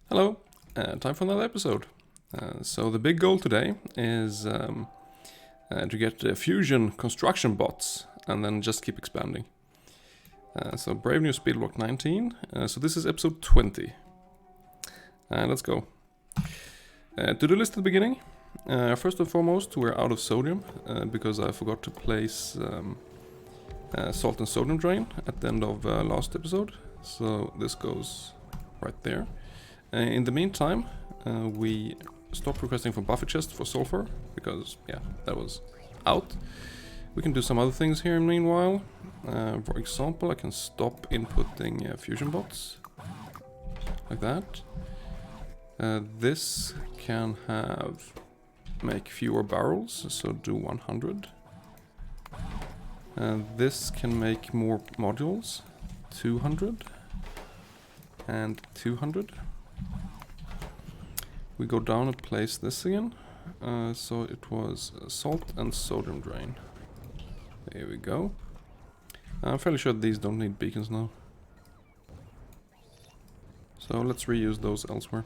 Hello, time for another episode. So the big goal today is to get fusion construction bots and then just keep expanding. So brave new Speedblock 19. So this is episode 20. Let's go. To-do list at the beginning. First and foremost, we're out of sodium because I forgot to place salt and sodium drain at the end of last episode. So this goes right there. In the meantime, we stopped requesting for buffer chest for sulfur because, yeah, that was out. We can do some other things here meanwhile. For example, I can stop inputting fusion bots like that. This can make fewer barrels, so do 100. This can make more modules, 200 and 200. We go down and place this again. So it was salt and sodium drain. There we go. I'm fairly sure these don't need beacons now. So let's reuse those elsewhere.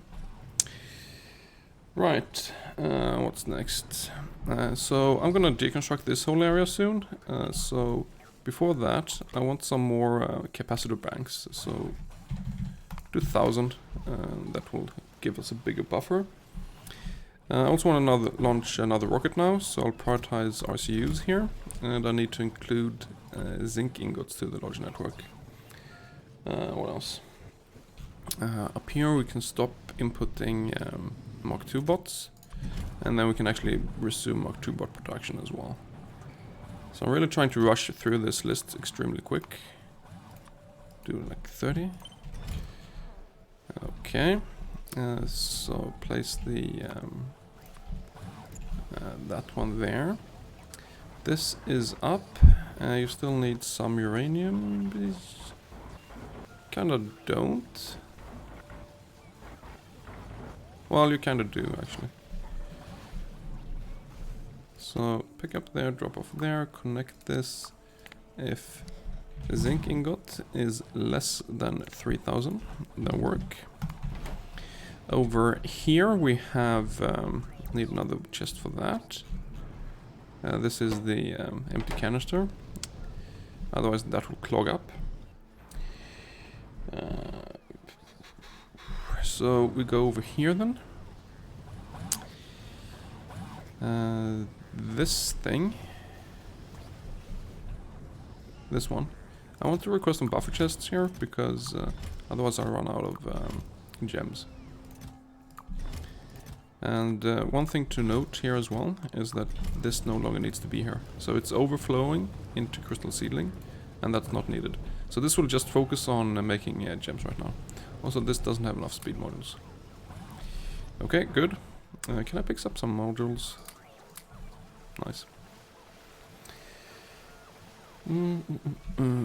Right, what's next? So I'm gonna deconstruct this whole area soon. So before that, I want some more capacitor banks. So do 1,000. That will give us a bigger buffer. I also want to launch another rocket now, so I'll prioritize RCUs here, and I need to include zinc ingots to the large network. What else? Up here we can stop inputting Mach 2 bots, and then we can actually resume Mach 2 bot production as well. So I'm really trying to rush through this list extremely quick. Do like 30. Okay. So place the that one there. This is up. You still need some uranium. Kinda don't. Well, you kinda do actually. So pick up there, drop off there, connect this. If zinc ingot is less than 3,000, that'll work. Over here we have need another chest for that. This is the empty canister. Otherwise that will clog up. So we go over here then. This thing. This one. I want to request some buffer chests here because otherwise I run out of gems. And one thing to note here as well is that this no longer needs to be here. So it's overflowing into crystal seedling, and that's not needed. So this will just focus on making gems right now. Also, this doesn't have enough speed modules. Okay, good. Can I pick up some modules? Nice.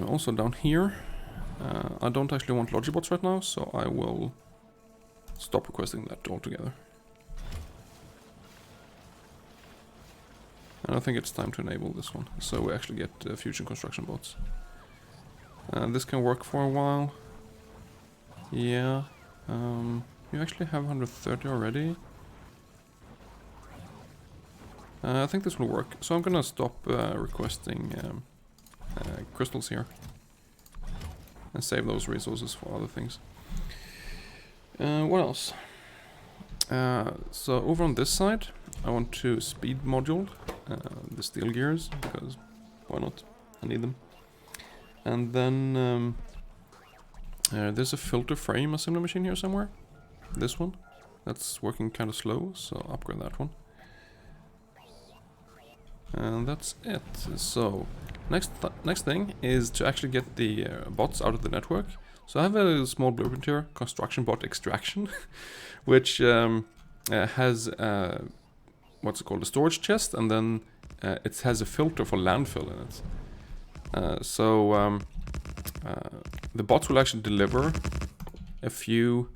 Also down here, I don't actually want logibots right now, so I will stop requesting that altogether. And I think it's time to enable this one, so we actually get fusion construction bots. This can work for a while. Yeah, you actually have 130 already. I think this will work, so I'm gonna stop requesting crystals here. And save those resources for other things. What else? So over on this side, I want to speed module the steel gears, because why not? I need them. And then there's a filter frame assembly machine here somewhere. This one. That's working kind of slow, so upgrade that one. And that's it. So next thing is to actually get the bots out of the network. So I have a small blueprint here, construction bot extraction, which has what's it called, a storage chest, and then it has a filter for landfill in it. So the bots will actually deliver a few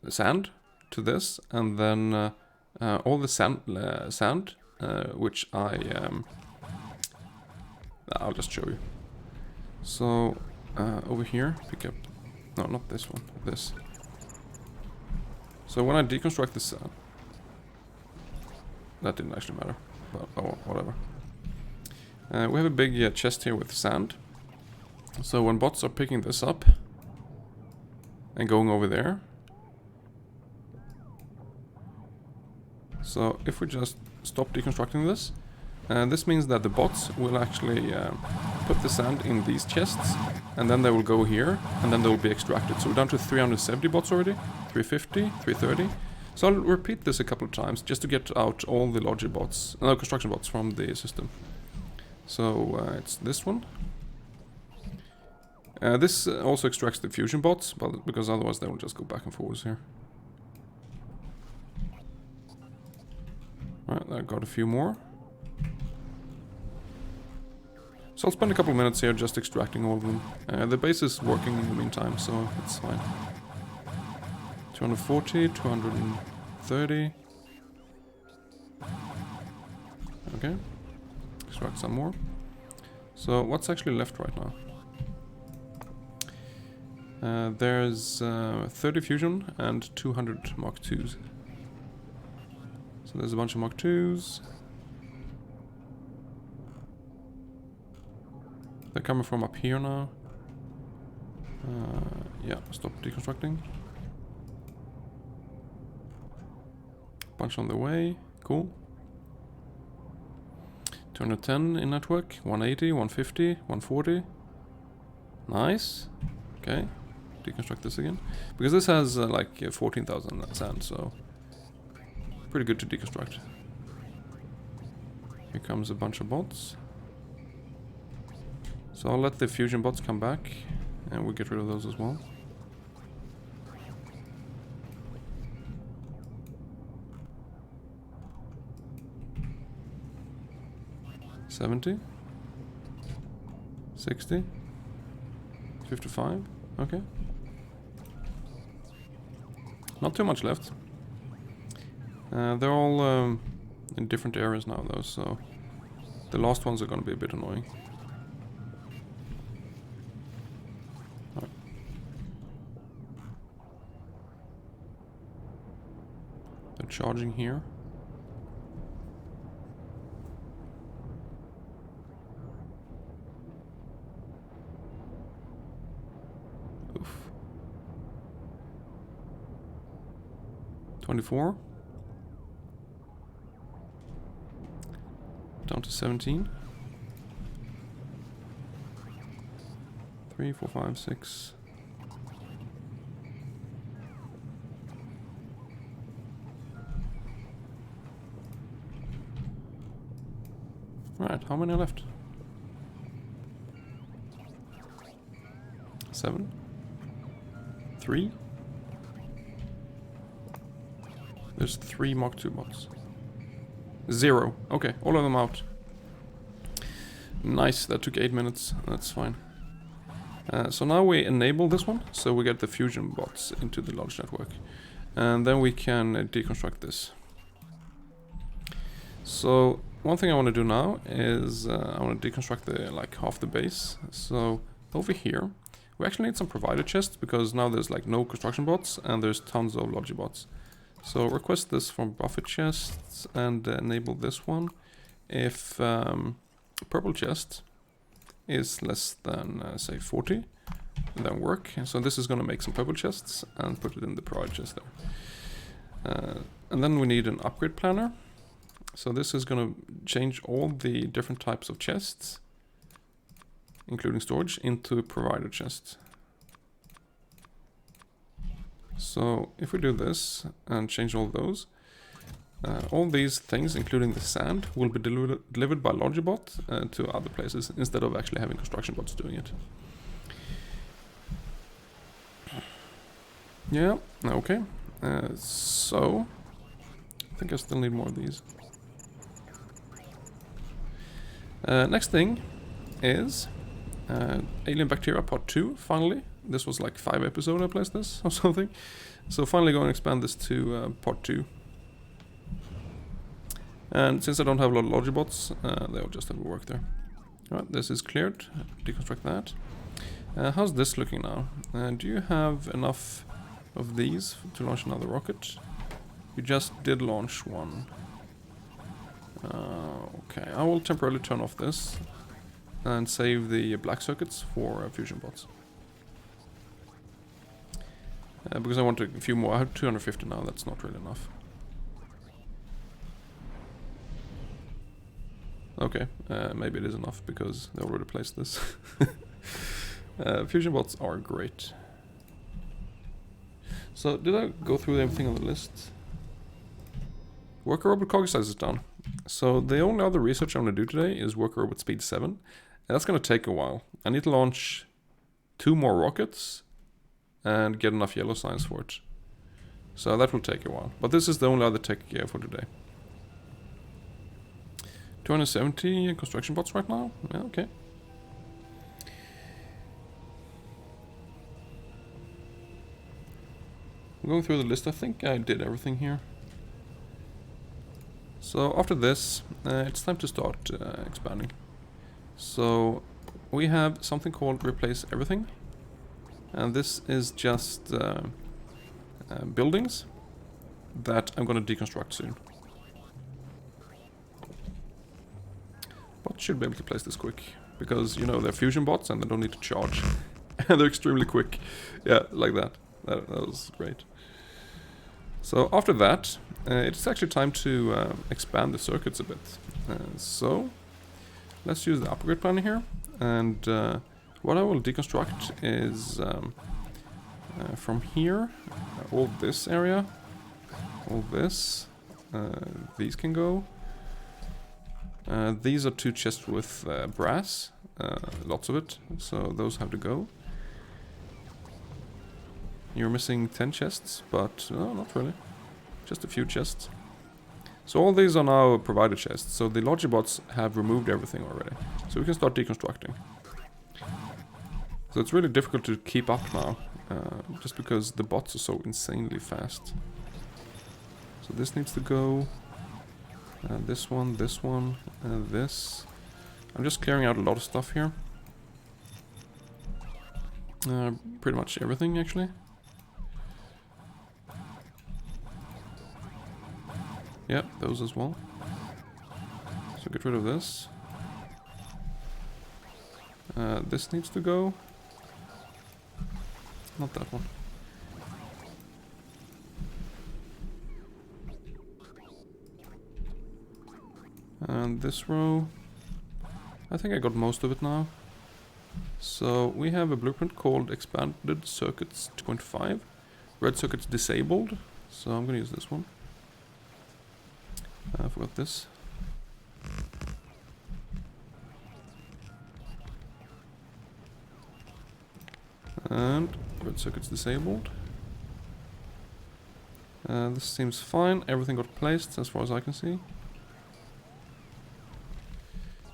sand to this, and then all the sand which I'll just show you. So over here, pick up No, not this one. This. So when I deconstruct this sand, that didn't actually matter, but oh, whatever. We have a big chest here with sand. So when bots are picking this up and going over there, so if we just stop deconstructing this, this means that the bots will actually put the sand in these chests, and then they will go here, and then they will be extracted. So we're down to 370 bots already, 350, 330. So I'll repeat this a couple of times just to get out all the logic bots, no, construction bots from the system. So it's this one. This also extracts the fusion bots, but because otherwise they will just go back and forwards here. Alright, I got a few more. So I'll spend a couple of minutes here just extracting all of them. The base is working in the meantime, so it's fine. 240, 230. Okay. Extract some more. So what's actually left right now? There's 30 fusion and 200 Mark 2s. So there's a bunch of Mark 2s. They're coming from up here now. Yeah, stop deconstructing. Bunch on the way. Cool. 210 in network. 180, 150, 140. Nice. Okay. Deconstruct this again. Because this has like 14,000 sand, so pretty good to deconstruct. Here comes a bunch of bots. So I'll let the fusion bots come back, and we'll get rid of those as well. $70, $60, $55. Okay. Not too much left. They're all in different areas now, though, so the last ones are going to be a bit annoying. Right. They're charging here. Oof. 24. Down to 17. 3, 4, 5, 6. Right, how many are left? 7. 3. There's 3 Mark 2 bots. 0. Okay, all of them out. Nice, that took 8 minutes. That's fine. So now we enable this one, so we get the fusion bots into the large network. And then we can deconstruct this. So one thing I want to do now is I want to deconstruct the like half the base. So over here, we actually need some provider chests because now there's like no construction bots and there's tons of logi bots. So request this from buffer chests and enable this one if purple chest is less than say 40, then work. So this is going to make some purple chests and put it in the provider chest there. And then we need an upgrade planner. So this is going to change all the different types of chests, including storage, into provider chests. So if we do this and change all those, all these things, including the sand, will be delivered by Logibot to other places instead of actually having construction bots doing it. Yeah, okay. So I think I still need more of these. Next thing is Alien Bacteria Part 2, finally. This was like 5 episodes I placed this or something. So finally going to expand this to Part 2. And since I don't have a lot of Logibots, they'll just have to work there. Alright, this is cleared. Deconstruct that. How's this looking now? Do you have enough of these to launch another rocket? You just did launch one. Okay, I will temporarily turn off this and save the black circuits for fusion bots. Because I want a few more. I have 250 now, that's not really enough. Okay, maybe it is enough because they already placed this. Fusion bots are great. So, did I go through everything on the list? Worker robot cog size is done. So, the only other research I'm going to do today is worker robot speed 7. And that's going to take a while. I need to launch 2 more rockets and get enough yellow signs for it. So, that will take a while. But this is the only other tech for today. 270 construction bots right now? Yeah, okay. I'm going through the list. I think I did everything here. So after this, it's time to start expanding. So we have something called replace everything. And this is just buildings that I'm going to deconstruct soon. But should be able to place this quick, because you know they're fusion bots and they don't need to charge. And they're extremely quick. Yeah, like that. That was great. So after that, it's actually time to expand the circuits a bit. So let's use the upgrade planner here. And what I will deconstruct is from here, all this area, all this, these can go. These are 2 chests with brass, lots of it, so those have to go. You're missing 10 chests, but no, not really. Just a few chests. So all these are now provided chests, so the logic bots have removed everything already. So we can start deconstructing. So it's really difficult to keep up now, just because the bots are so insanely fast. So this needs to go. This one, this. I'm just clearing out a lot of stuff here. Pretty much everything, actually. Yeah, those as well. So get rid of this. This needs to go. Not that one. And this row, I think I got most of it now. So we have a blueprint called Expanded Circuits 2.5. Red circuits disabled, so I'm gonna use this one. I forgot this. And red circuits disabled. This seems fine, everything got placed as far as I can see.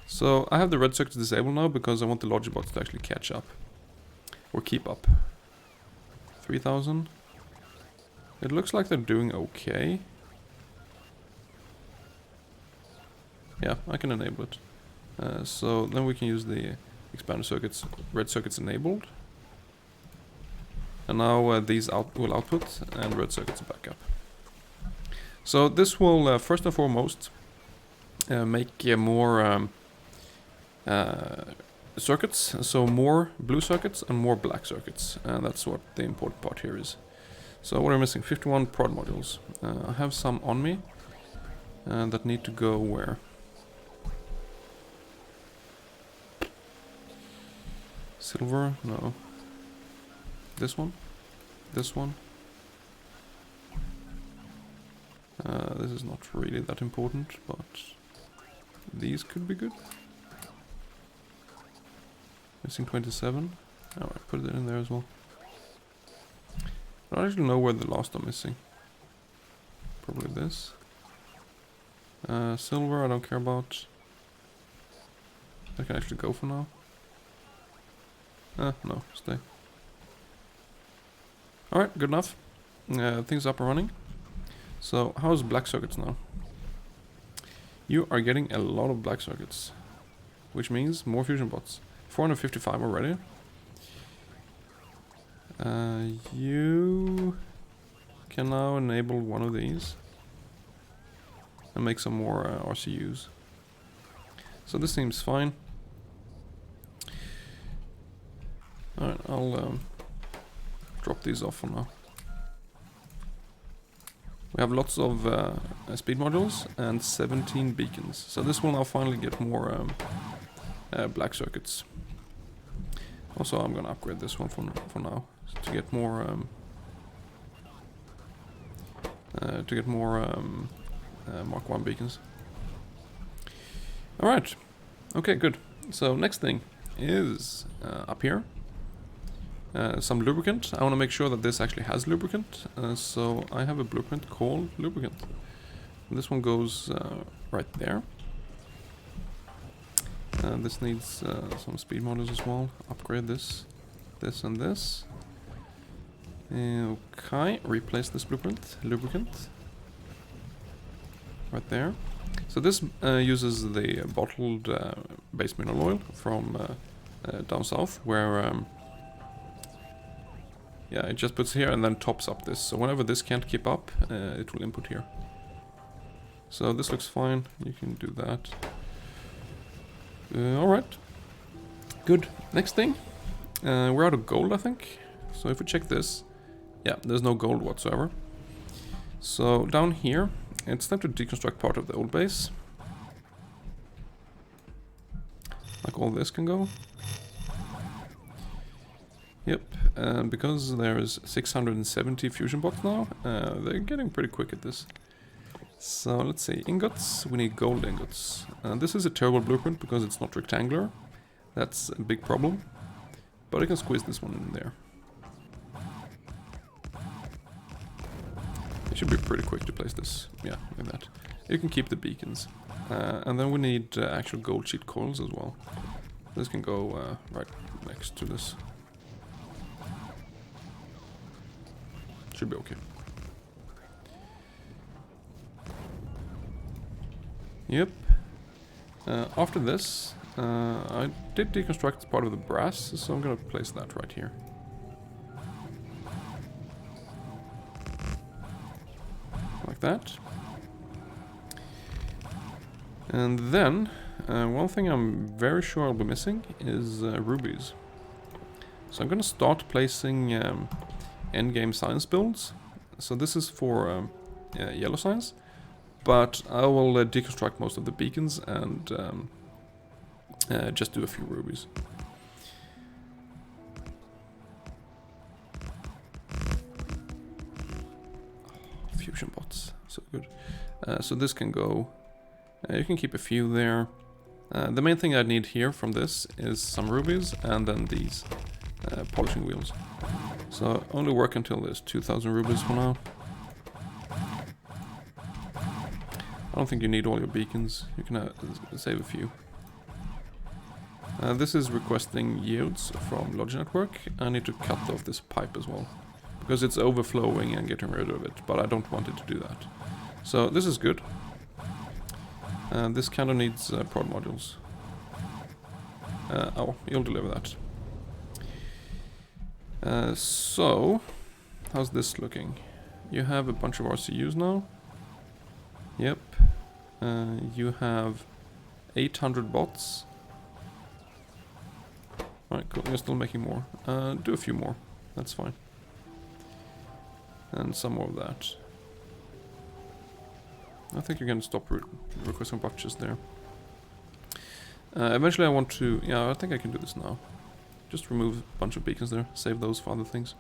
So I have the red circuits disabled now because I want the logic bots to actually catch up. Or keep up. 3000. It looks like they're doing okay. Yeah, I can enable it. So then we can use the expander circuits, red circuits enabled. And now these will output and red circuits back up. So this will first and foremost make more circuits, so more blue circuits and more black circuits, and that's what the important part here is. So what I'm missing, 51 prod modules. I have some on me that need to go where? Silver? No. This one? This one? This is not really that important, but these could be good. Missing 27. Alright, put it in there as well. I don't actually know where the last are missing. Probably this. Silver I don't care about. I can actually go for now. No, stay. Alright, good enough. Things up and running. So, how's black circuits now? You are getting a lot of black circuits. Which means more fusion bots. 455 already. You can now enable one of these and make some more RCUs. So this seems fine. Alright, I'll drop these off for now. We have lots of speed modules and 17 beacons. So this will now finally get more black circuits. Also, I'm gonna upgrade this one for now to get more Mark 1 beacons. All right. Okay, good. So next thing is up here. Some lubricant. I want to make sure that this actually has lubricant. So I have a blueprint called lubricant. And this one goes right there. This needs some speed modules as well. Upgrade this, this and this. Okay, replace this lubricant. Right there. So this uses the bottled base mineral oil from down south, where yeah, it just puts here and then tops up this. So whenever this can't keep up, it will input here. So this looks fine. You can do that. Alright. Good. Next thing. We're out of gold, I think. So if we check this, yeah, there's no gold whatsoever. So down here, it's time to deconstruct part of the old base. Like all this can go. Yep, and because there's 670 fusion bots now, they're getting pretty quick at this. So let's see, ingots, we need gold ingots. This is a terrible blueprint because it's not rectangular. That's a big problem. But I can squeeze this one in there. It should be pretty quick to place this. Yeah, like that. You can keep the beacons. And then we need actual gold sheet coils as well. This can go right next to this. Should be okay. Yep. After this, I did deconstruct part of the brass, so I'm gonna place that right here. Like that. And then, one thing I'm very sure I'll be missing is rubies. So I'm gonna start placing endgame science builds. So this is for yellow science, but I will deconstruct most of the beacons and just do a few rubies. Fusion bots, so good. So this can go, you can keep a few there. The main thing I need here from this is some rubies and then these polishing wheels. So only work until there's 2000 rubies for now. I don't think you need all your beacons, you can save a few. This is requesting yields from Logic Network. I need to cut off this pipe as well, because it's overflowing and getting rid of it, but I don't want it to do that. So this is good. This kind of needs prod modules. Oh, you'll deliver that. So, how's this looking? You have a bunch of RCUs now. Yep. You have 800 bots. Alright, cool. You're still making more. Do a few more. That's fine. And some more of that. I think you can stop requesting batches there. Eventually I want to... Yeah, I think I can do this now. Just remove a bunch of beacons there. Save those for other things.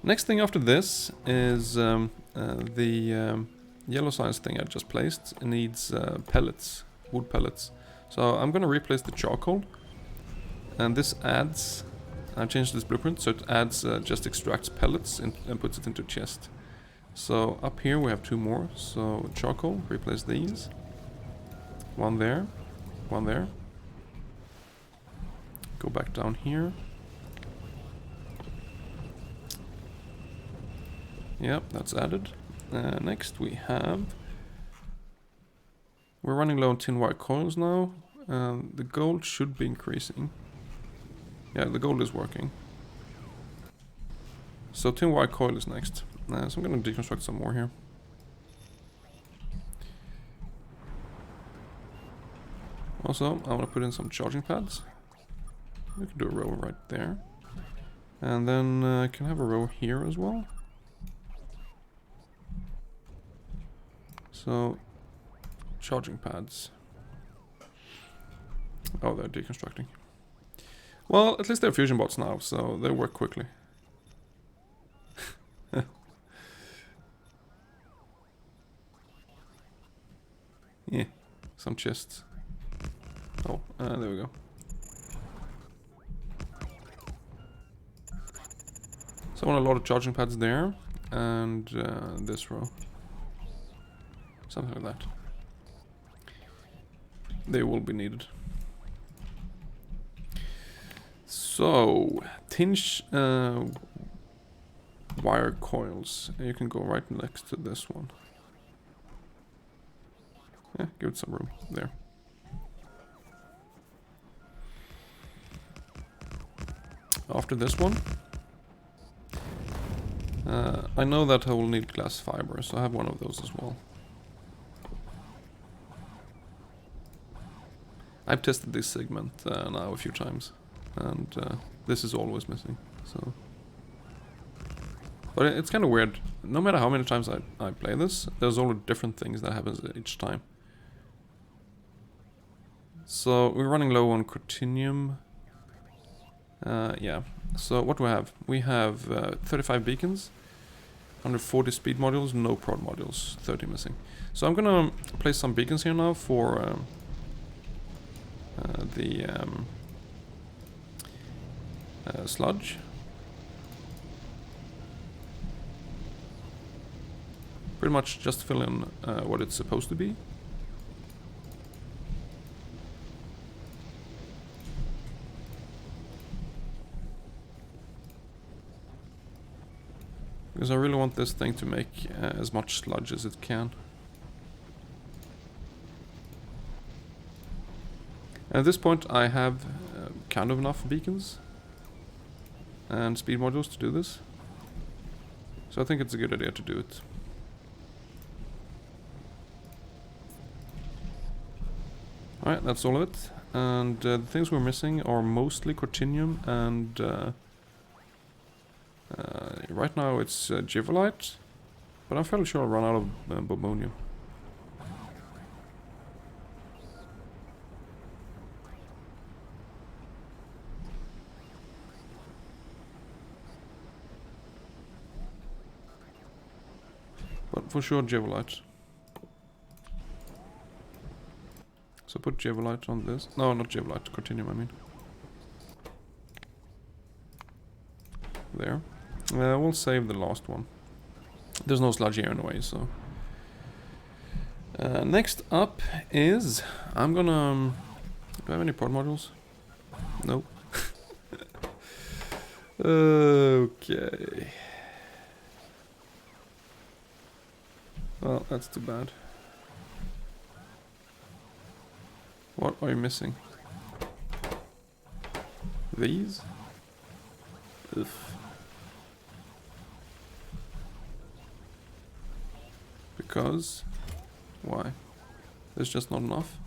Next thing after this is the yellow science thing I just placed. It needs pellets, wood pellets. So I'm gonna replace the charcoal. And this adds... I changed this blueprint so it adds, just extracts pellets and puts it into a chest. So up here we have two more. So charcoal, replace these. One there, one there. Go back down here. Yep, that's added. Next we have... We're running low on tin wire coils now. The gold should be increasing. Yeah, the gold is working. So tin wire coil is next. So I'm gonna deconstruct some more here. Also, I want to put in some charging pads. We can do a row right there. And then I can have a row here as well. So, charging pads. Oh, they're deconstructing. Well, at least they're fusion bots now, so they work quickly. Yeah, some chests. Oh, there we go. So I want a lot of charging pads there, and this row. Something like that. They will be needed. So, tinge wire coils. You can go right next to this one. Yeah, give it some room there. After this one, I know that I will need glass fiber, so I have one of those as well. I've tested this segment now a few times, and this is always missing. So, but it's kind of weird. No matter how many times I play this, there's always different things that happens each time. So we're running low on Cortinium. Yeah. So what do we have? We have 35 beacons, 140 speed modules, no prod modules, 30 missing. So I'm gonna place some beacons here now for the sludge. Pretty much just fill in what it's supposed to be. Because I really want this thing to make as much sludge as it can. And at this point I have kind of enough beacons and speed modules to do this. So I think it's a good idea to do it. Alright, that's all of it. And the things we're missing are mostly Cortinium and right now it's Givolite, but I'm fairly sure I'll run out of Bobonium. But for sure Givolite. So put Givolite on this. No, not Givolite, Cortinium I mean. There. We'll save the last one. There's no sludge here anyway, so... next up is... I'm gonna... do I have any prod modules? Nope. Okay. Well, that's too bad. What are you missing? These? Ugh. Because? Why? There's just not enough?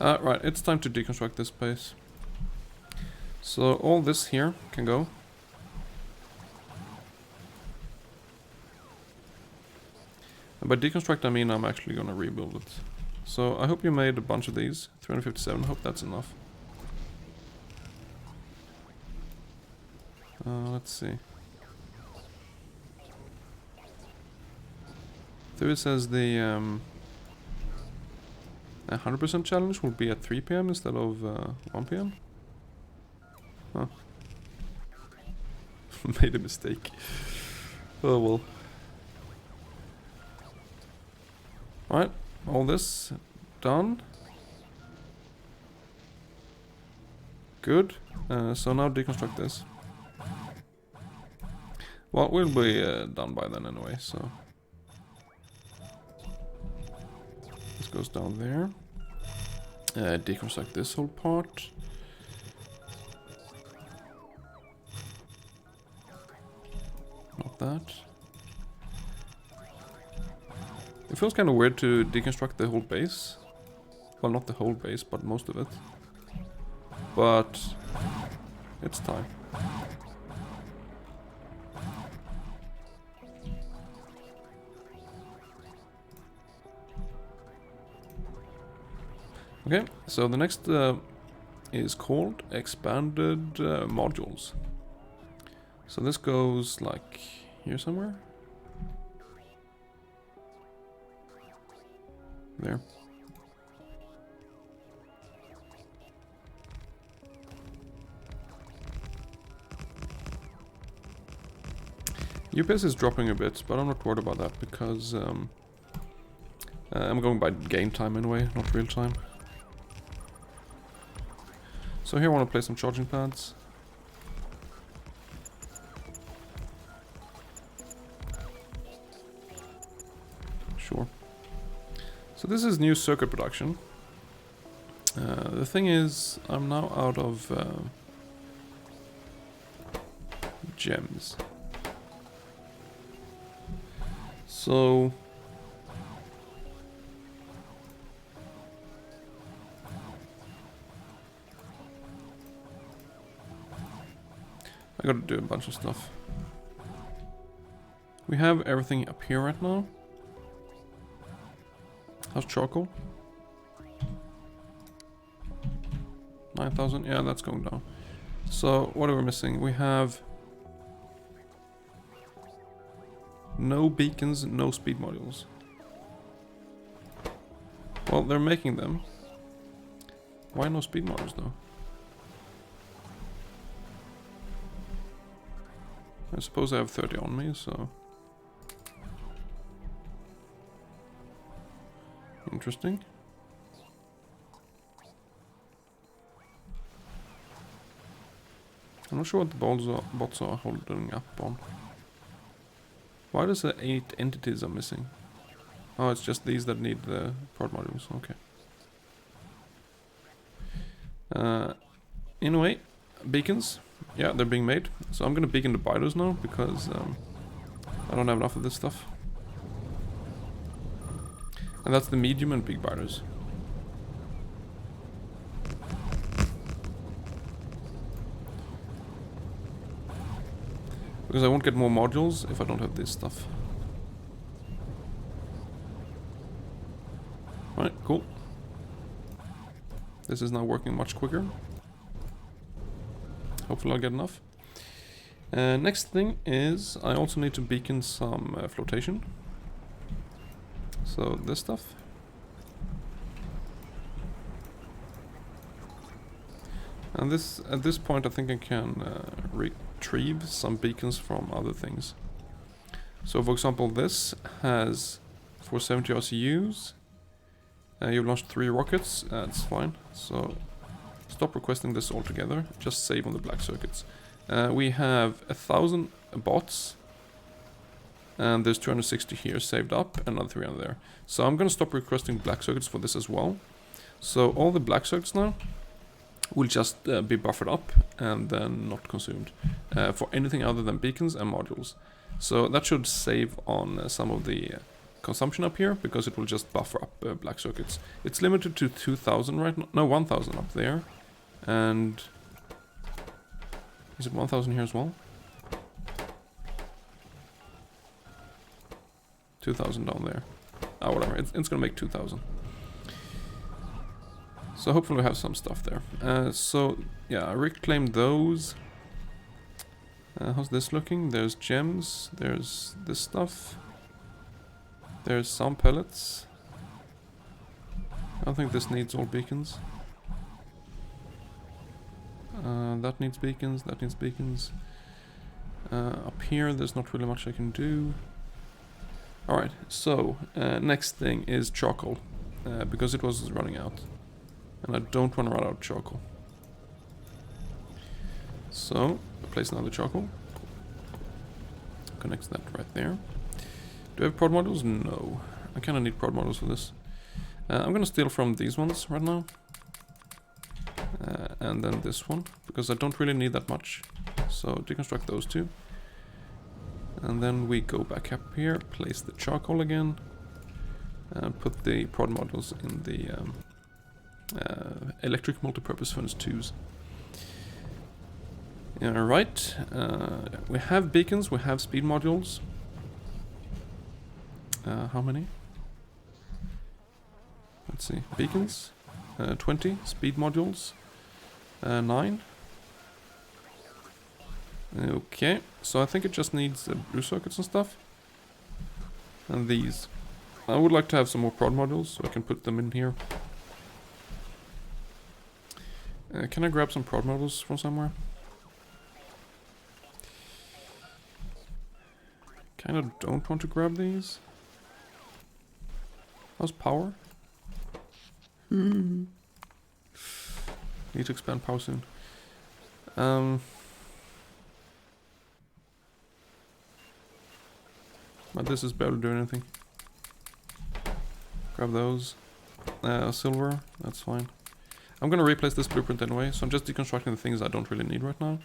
Right, it's time to deconstruct this place. So all this here can go. And by deconstruct I mean I'm actually gonna rebuild it. So I hope you made a bunch of these. 357, hope that's enough. Let's see. So it says the 100% challenge will be at 3 PM instead of 1 PM. Huh. Made a mistake. Oh well. Alright, all this done. Good. So now deconstruct this. Well, we'll be done by then anyway, so... This goes down there. Deconstruct this whole part. about that. It feels kind of weird to deconstruct the whole base. Well, not the whole base, but most of it. But it's time. Okay, so the next is called expanded modules. So this goes like here somewhere. There. UPS is dropping a bit, but I'm not worried about that because I'm going by game time anyway, not real time. So here I want to place some charging pads. Sure. So this is new circuit production. The thing is, I'm now out of gems. So I gotta do a bunch of stuff. We have everything up here right now. How's charcoal? 9,000, yeah, that's going down. So what are we missing? We have no beacons, no speed modules. Well, they're making them. Why no speed modules though? I suppose I have 30 on me, so... Interesting. I'm not sure what the bots are holding up on. Why does the 8 entities are missing? Oh, it's just these that need the prod modules, okay. Anyway, beacons. Yeah, they're being made. So I'm gonna beacon the biters now, because I don't have enough of this stuff. And that's the medium and big biters. Because I won't get more modules if I don't have this stuff. Alright, cool. This is now working much quicker. Hopefully I'll get enough. Next thing is I also need to beacon some flotation. So this stuff. And this, at this point, I think I can retrieve some beacons from other things. So for example, this has 470 RCUs. You've launched 3 rockets, that's fine. So stop requesting this altogether, just save on the black circuits. We have 1,000 bots. And there's 260 here saved up, and another 300 there. So I'm gonna stop requesting black circuits for this as well. So all the black circuits now will just be buffered up and then not consumed for anything other than beacons and modules. So that should save on some of the consumption up here, because it will just buffer up black circuits. It's limited to 2,000 right now, no, 1,000 up there. And is it 1,000 here as well? 2,000 down there. Oh, whatever. It's gonna make 2,000. So hopefully we have some stuff there. So yeah, I reclaimed those. How's this looking? There's gems. There's this stuff. There's some pellets. I don't think this needs all beacons. That needs beacons. That needs beacons. Up here, there's not really much I can do. Alright, so next thing is charcoal, because it was running out. And I don't want to run out of charcoal. So, place another charcoal. Connects that right there. Do I have prod modules? No. I kind of need prod modules for this. I'm going to steal from these ones right now. And then this one, because I don't really need that much. So, deconstruct those two. And then we go back up here, place the charcoal again, and put the prod modules in the electric multipurpose furnace 2s. Alright, we have beacons, we have speed modules. How many? Let's see, beacons, 20, speed modules, 9. Okay, so I think it just needs blue circuits and stuff. And these. I would like to have some more prod modules, so I can put them in here. Can I grab some prod modules from somewhere? Kinda don't want to grab these. How's power? Need to expand power soon. But this is barely doing anything. Grab those. Silver, that's fine. I'm gonna replace this blueprint anyway, so I'm just deconstructing the things I don't really need right now.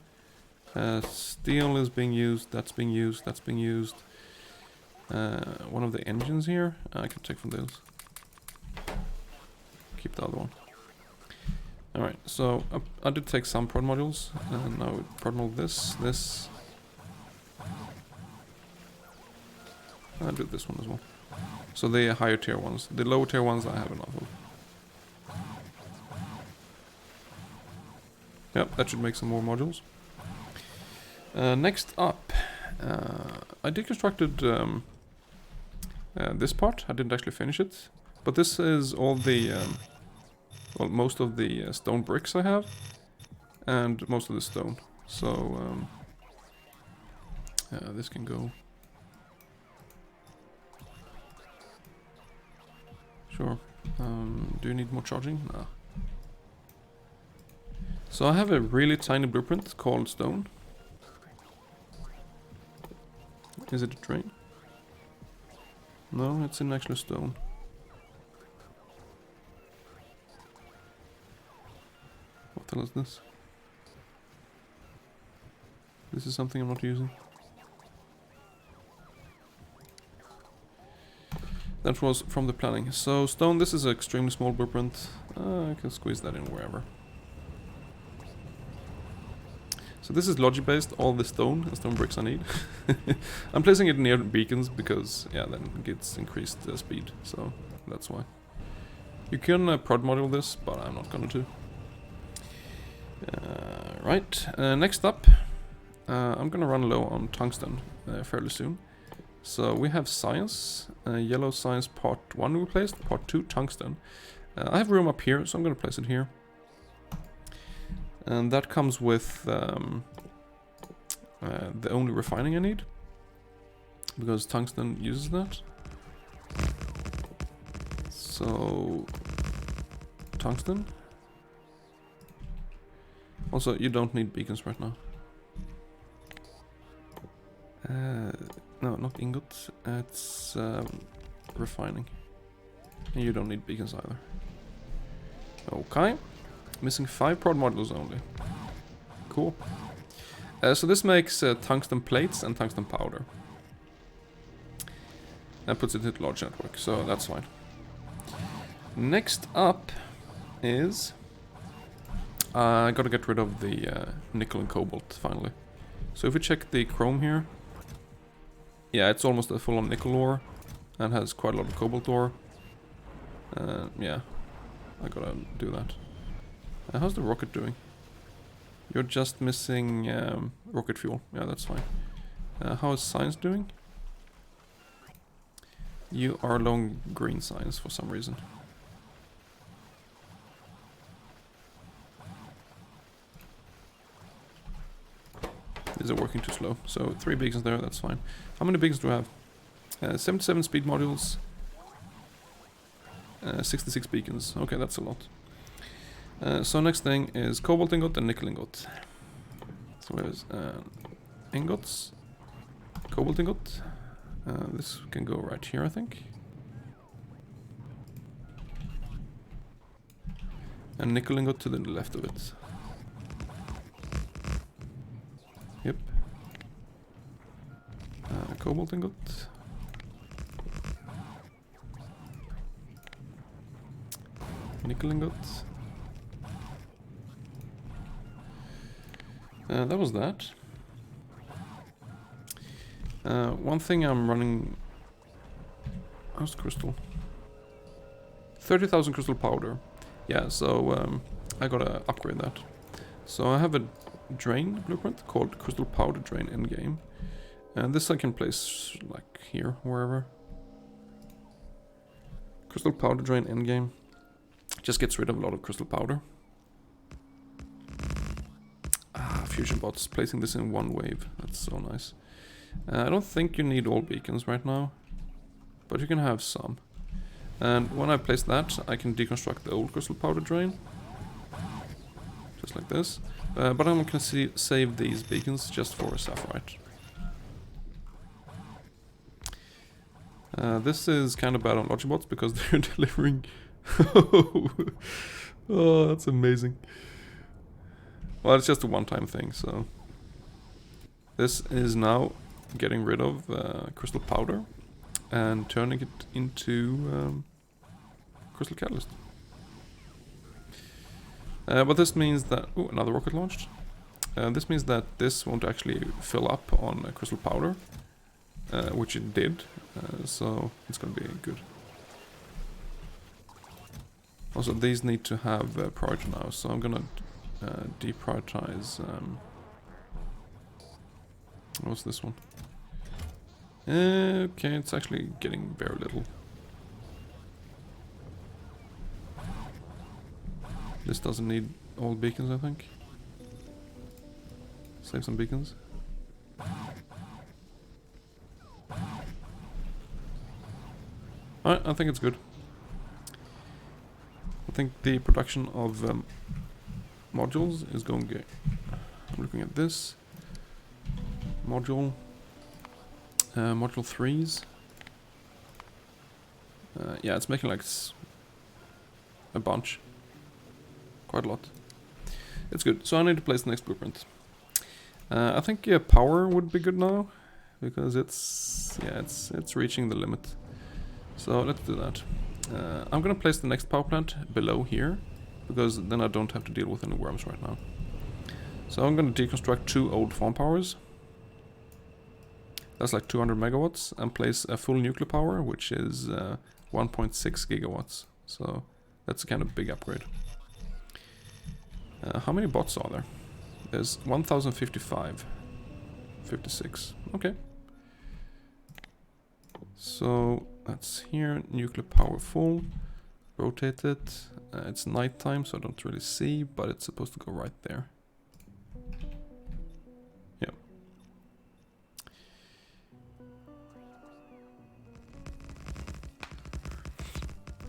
Steel is being used, that's being used, that's being used. One of the engines here, I can take from those. Keep the other one. Alright, so I did take some prod modules, and now we prod module this. I'll do this one as well. So the higher tier ones. The lower tier ones I have enough of. Yep, that should make some more modules. Next up, I deconstructed this part. I didn't actually finish it. But this is all the, well, most of the stone bricks I have. And most of the stone. So, this can go. Sure. Do you need more charging? Nah. So I have a really tiny blueprint called stone. Is it a train? No, it's in actual stone. What the hell is this? This is something I'm not using. That was from the planning. So stone, this is an extremely small blueprint. I can squeeze that in wherever. So this is logic based, all the stone and stone bricks I need. I'm placing it near beacons because, yeah, then it gets increased speed, so that's why. You can prod module this, but I'm not gonna do. Right, next up, I'm gonna run low on tungsten fairly soon. So we have science, yellow science part 1 we placed, part 2 tungsten. I have room up here, so I'm gonna place it here. And that comes with the only refining I need, because tungsten uses that. So, tungsten. Also, you don't need beacons right now. No, not ingots, it's refining. And you don't need beacons either. Okay. Missing 5 prod modules only. Cool. So this makes tungsten plates and tungsten powder. And puts it into large network, so that's fine. Next up is... I gotta get rid of the nickel and cobalt, finally. So if we check the chrome here... Yeah, it's almost a full-on nickel ore. And has quite a lot of cobalt ore. Yeah, I gotta do that. How's the rocket doing? You're just missing rocket fuel. Yeah, that's fine. How is science doing? You are low on green science for some reason. These are working too slow. So 3 beacons there, that's fine. How many beacons do I have? 77 speed modules. 66 beacons. Okay, that's a lot. So next thing is cobalt ingot and nickel ingot. So there's ingots, cobalt ingot. This can go right here, I think. And nickel ingot to the left of it. Yep. Cobalt ingot. Nickel ingot. That was that. One thing I'm running... How's the crystal? 30,000 crystal powder. Yeah, so I gotta upgrade that. So I have a drain blueprint called crystal powder drain endgame. And this I can place like here, wherever. Crystal powder drain endgame. Just gets rid of a lot of crystal powder. Fusion bots, placing this in one wave. That's so nice. I don't think you need all beacons right now, but you can have some. And when I place that, I can deconstruct the old crystal powder drain. Just like this. But I'm gonna save these beacons just for a sapphirite. This is kind of bad on Logibots because they're delivering... Oh, that's amazing. Well, it's just a one-time thing, so... This is now getting rid of crystal powder and turning it into crystal catalyst. But this means that... Oh, another rocket launched. This means that this won't actually fill up on crystal powder, which it did, so it's gonna be good. Also, these need to have priority now, so I'm gonna deprioritize. What's this one? Okay, it's actually getting very little. This doesn't need all beacons, I think. Save some beacons. Alright, I think it's good. I think the production of modules is going good. I'm looking at this. Module 3s. Yeah, it's making like a bunch. Quite a lot. It's good. So I need to place the next blueprint. I think power would be good now, because it's reaching the limit. So let's do that. I'm gonna place the next power plant below here, because then I don't have to deal with any worms right now. So I'm gonna deconstruct 2 old farm powers. That's like 200 megawatts, and place a full nuclear power, which is 1.6 gigawatts. So that's a kind of big upgrade. How many bots are there? There's 1055. 56. Okay. So that's here, nuclear power full. Rotate it. It's nighttime, so I don't really see, but it's supposed to go right there. Yeah.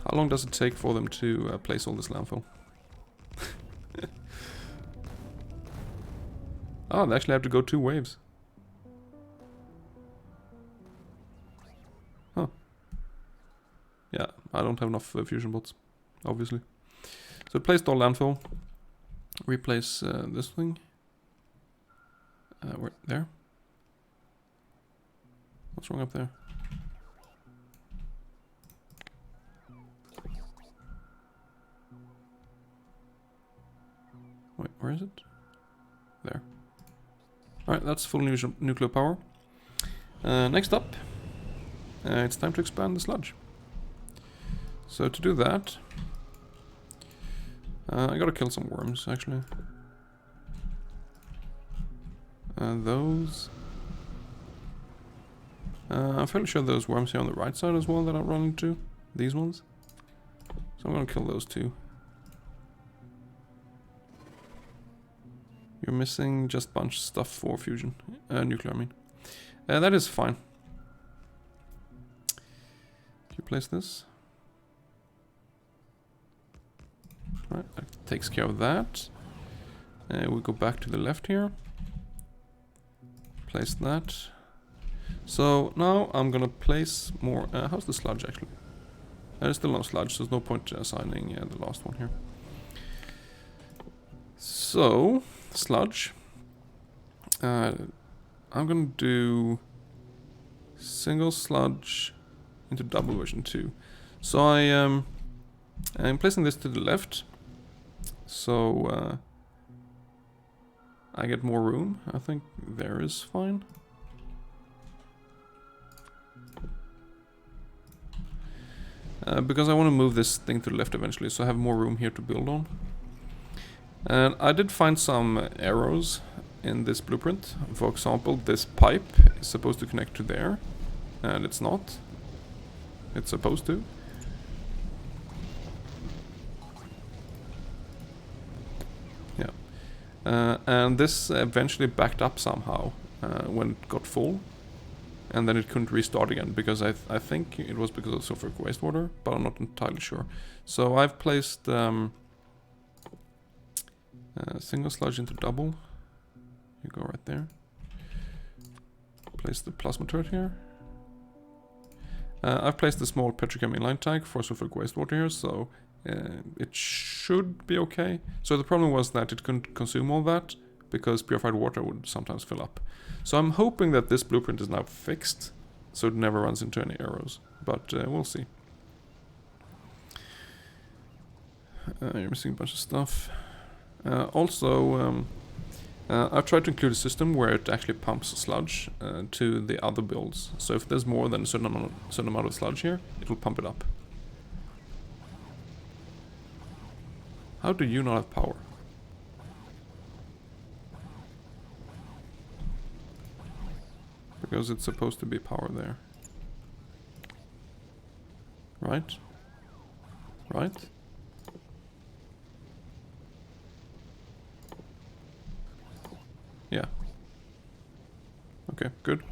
How long does it take for them to place all this landfill? Oh, they actually have to go 2 waves. Huh. Yeah, I don't have enough fusion bots, obviously. So placed all landfill. Replace this thing. Where? There? What's wrong up there? Wait, where is it? There. Alright, that's full nuclear power. Next up, it's time to expand the sludge. So to do that, I gotta kill some worms, actually. Those... I'm fairly sure those worms here on the right side as well that I'm running into. These ones. So I'm gonna kill those 2. You're missing just a bunch of stuff for fusion. Nuclear, I mean. That is fine. Can you place this? Alright, that takes care of that. We go back to the left here. Place that. So now I'm gonna place more... how's the sludge actually? There's still no sludge, so there's no point assigning the last one here. So... sludge. I'm gonna do Single sludge into double version 2. So I'm placing this to the left, so I get more room. I think there is fine. Because I want to move this thing to the left eventually, so I have more room here to build on. And I did find some arrows in this blueprint. For example, this pipe is supposed to connect to there, and it's not. It's supposed to. Yeah. And this eventually backed up somehow when it got full. And then it couldn't restart again, because I think it was because of sulfuric wastewater, but I'm not entirely sure. So I've placed single sludge into double. You go right there. Place the plasma turret here. I've placed a small petrochem inline tank for sulfuric wastewater here, so it should be okay. So the problem was that it couldn't consume all that, because purified water would sometimes fill up. So I'm hoping that this blueprint is now fixed, so it never runs into any arrows, but we'll see. You're missing a bunch of stuff. Also, I've tried to include a system where it actually pumps sludge to the other builds. So if there's more than a certain amount of sludge here, it will pump it up. How do you not have power? Because it's supposed to be power there. Right? Right? Yeah. Okay, good.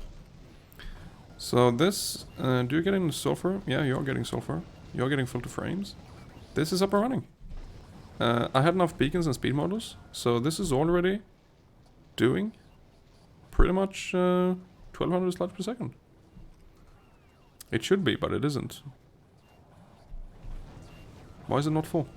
So this, do you get any sulfur? Yeah, you're getting sulfur. You're getting filter frames. This is up and running. I had enough beacons and speed models, so this is already doing pretty much 1200 sludge per second. It should be, but it isn't. Why is it not full?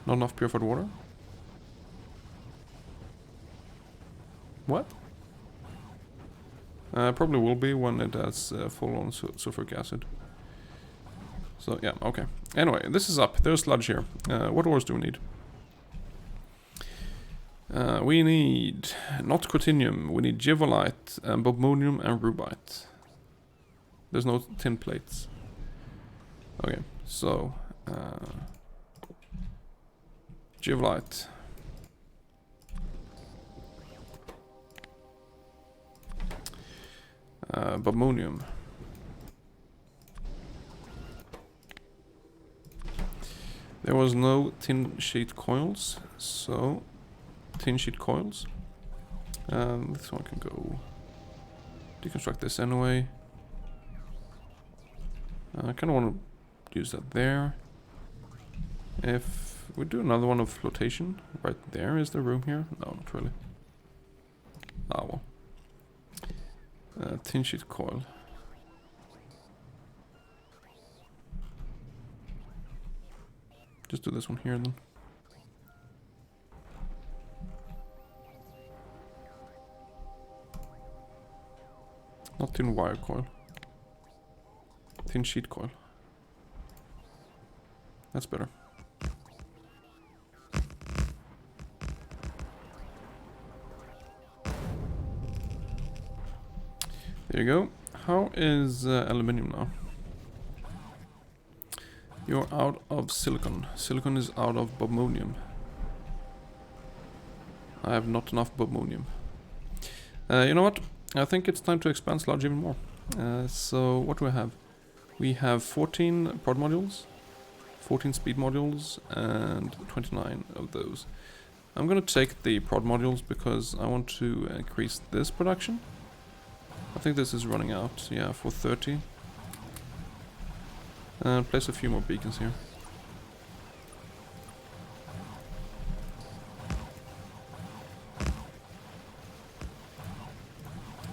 Not enough purified water? What? Probably will be when it has full on sulfuric acid. So yeah, okay. Anyway, this is up. There's sludge here. What ores do we need? We need not cotinium. We need givolite, bobmonium, and rubite. There's no tin plates. Okay, so givolite. Bobmonium. There was no tin sheet coils, so tin sheet coils. This one can go. Deconstruct this anyway. I kind of want to use that there. If we do another one of flotation, right there, is there room here? No, not really. Ah, well. Tin sheet coil. Just do this one here then. Not tin wire coil. Tin sheet coil. That's better. There you go. How is aluminium now? You're out of silicon. Silicon is out of bobmonium. I have not enough bobmonium. You know what? I think it's time to expand sludge even more. So what do we have? We have 14 prod modules, 14 speed modules, and 29 of those. I'm gonna take the prod modules because I want to increase this production. I think this is running out, yeah, for 30. And place a few more beacons here.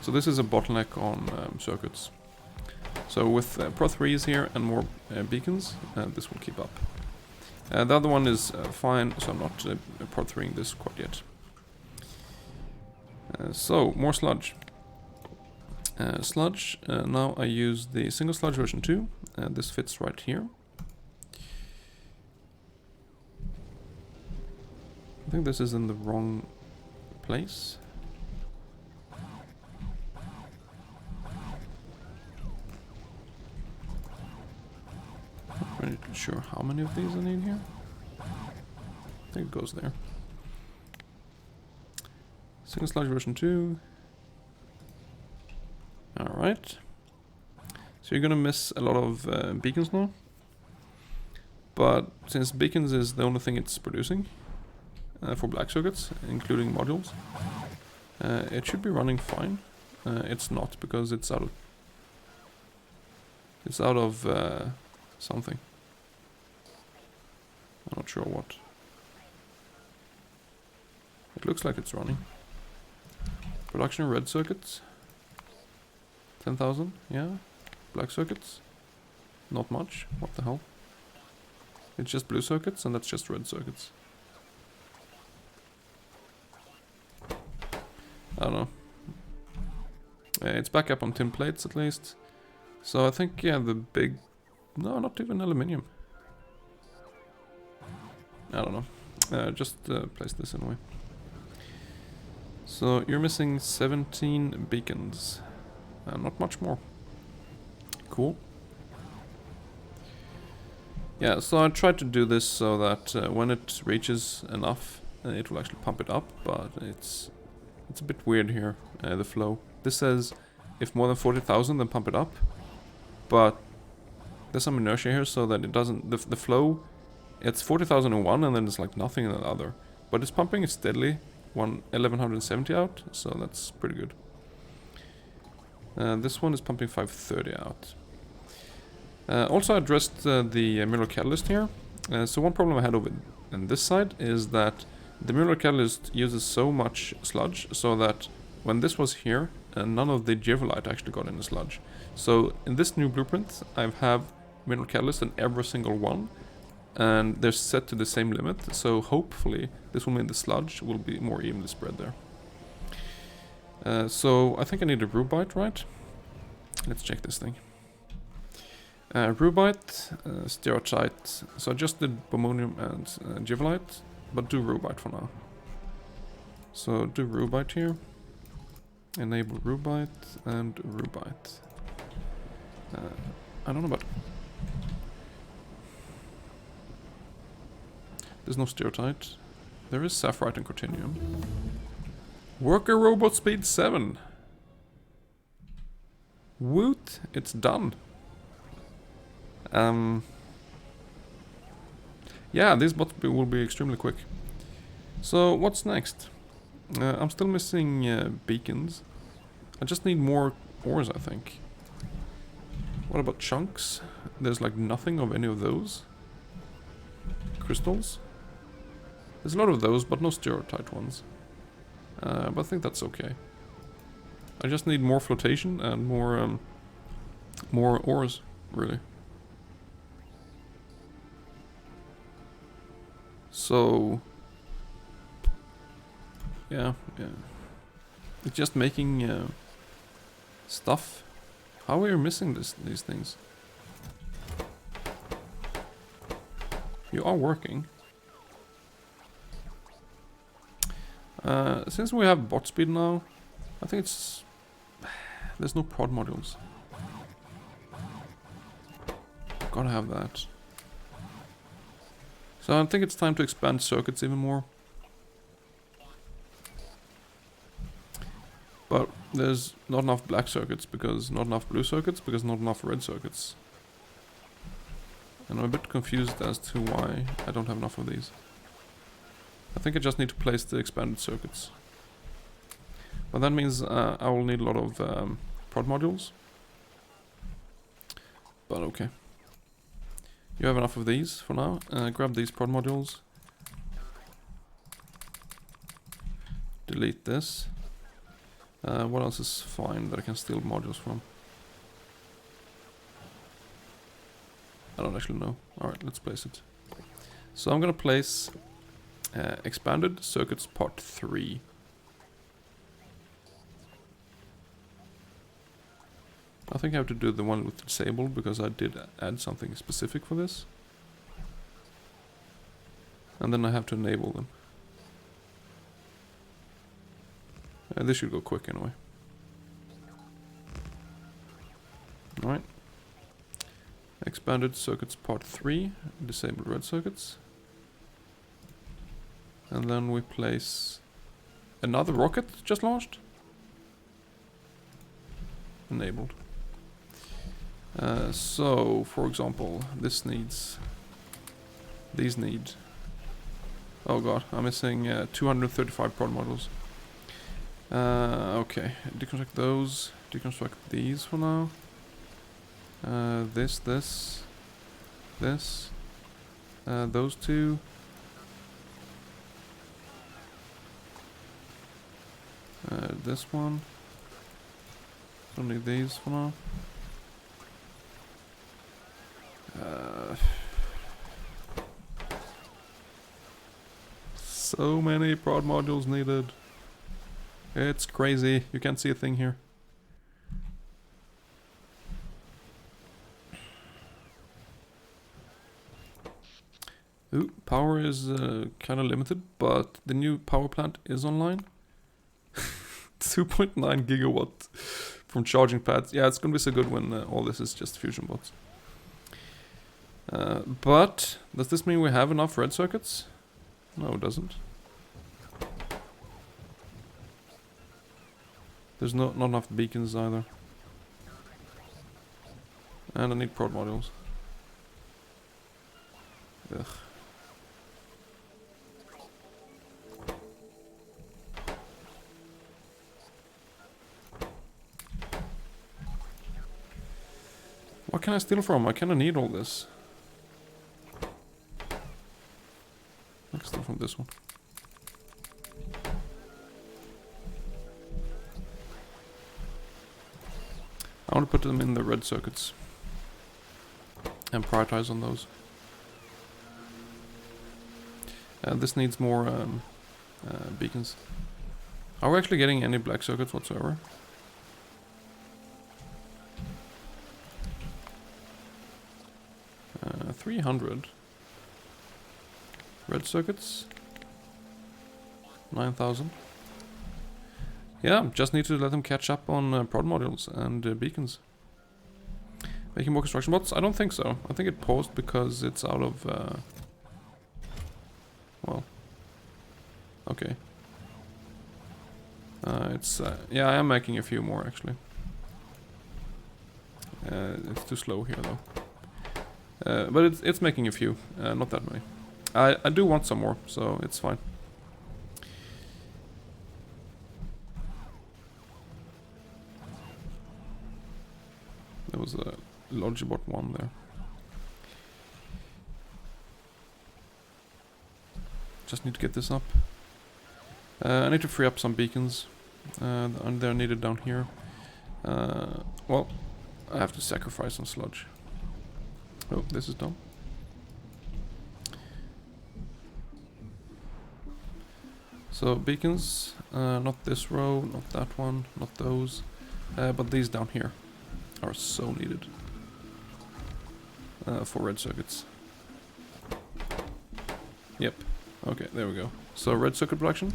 So this is a bottleneck on circuits. So with Pro 3s here and more beacons, this will keep up. The other one is fine, so I'm not Pro 3ing this quite yet. So, more sludge. Sludge, now I use the single sludge version 2, this fits right here. I think this is in the wrong place. Not really sure how many of these I need here. I think it goes there. Single sludge version 2. Alright. So you're gonna miss a lot of beacons now. But since beacons is the only thing it's producing for black circuits, including modules, it should be running fine. It's not, because it's out of something. I'm not sure what. It looks like it's running. Production red circuits. 10,000, yeah. Black circuits. Not much. What the hell? It's just blue circuits, and that's just red circuits. I don't know. It's back up on tin plates at least. So I think, yeah, the big... No, not even aluminium. I don't know. Just place this anyway. So you're missing 17 beacons. Not much more. Cool. Yeah, so I tried to do this so that when it reaches enough, it will actually pump it up, but it's a bit weird here, the flow. This says if more than 40,000, then pump it up, but there's some inertia here so that it doesn't, the flow, it's 40,000 in one and then it's like nothing in the other, but it's pumping it steadily, 1170 out, so that's pretty good. This one is pumping 530 out. Also I addressed the mirror catalyst here. So one problem I had over on this side is that the mirror catalyst uses so much sludge so that when this was here, none of the Gevolite actually got in the sludge. So in this new blueprint, I have mineral catalyst in every single one, and they're set to the same limit. So hopefully this will mean the sludge will be more evenly spread there. So I think I need a rubite, right? Let's check this thing. Rubite, stereotyte. So I just did Bomonium and Gevolite, but do rubite for now. So do rubite here. Enable rubite and rubite. I don't know about... There's no stereotyte. There is sapphire and cortinium. Worker robot speed 7. Woot! It's done. Yeah, this bot will be extremely quick. So what's next? I'm still missing beacons. I just need more ores, I think. What about chunks? There's like nothing of any of those. Crystals? There's a lot of those, but no stereotype ones. But I think that's okay. I just need more flotation and more ores, really. So, yeah. It's just making stuff. How are you missing these things? You are working. Since we have bot speed now, I think it's... There's no prod modules. Gotta have that. So I think it's time to expand circuits even more. But there's not enough black circuits, because not enough blue circuits, because not enough red circuits. And I'm a bit confused as to why I don't have enough of these. I think I just need to place the expanded circuits. But that means I will need a lot of prod modules. But okay. You have enough of these for now. Grab these prod modules. Delete this. What else is fine that I can steal modules from? I don't actually know. Alright, let's place it. So I'm gonna place expanded circuits part 3. I think I have to do the one with disabled because I did add something specific for this. And then I have to enable them. This should go quick anyway. Alright. Expanded circuits part 3, disabled red circuits. And then we place another rocket just launched. Enabled. So, for example, this needs... These need... Oh god, I'm missing 235 prod modules. Okay, deconstruct those. Deconstruct these for now. This. Those two. This one. Don't need these for now. So many prod modules needed. It's crazy. You can't see a thing here. Ooh, power is kind of limited, but the new power plant is online. 2.9 gigawatt from charging pads. Yeah, it's gonna be so good when all this is just fusion bots. But does this mean we have enough red circuits? No, it doesn't. There's not enough beacons either. And I need prod modules. Ugh. What can I steal from? I kinda need all this. I can steal from this one. I want to put them in the red circuits. And prioritize on those. This needs more beacons. Are we actually getting any black circuits whatsoever? Uh, 300. Red circuits. 9,000. Yeah, just need to let them catch up on prod modules and beacons. Making more construction bots? I don't think so. I think it paused because it's out of... well... Okay. Yeah, I am making a few more actually. It's too slow here though. But it's making a few, not that many. I do want some more, so it's fine. There was a Logibot 1 there. Just need to get this up. I need to free up some beacons. And they're needed down here. Well, I have to sacrifice some sludge. Oh, this is done. So beacons, not this row, not that one, not those, but these down here are so needed for red circuits. Yep. Okay, there we go. So red circuit production.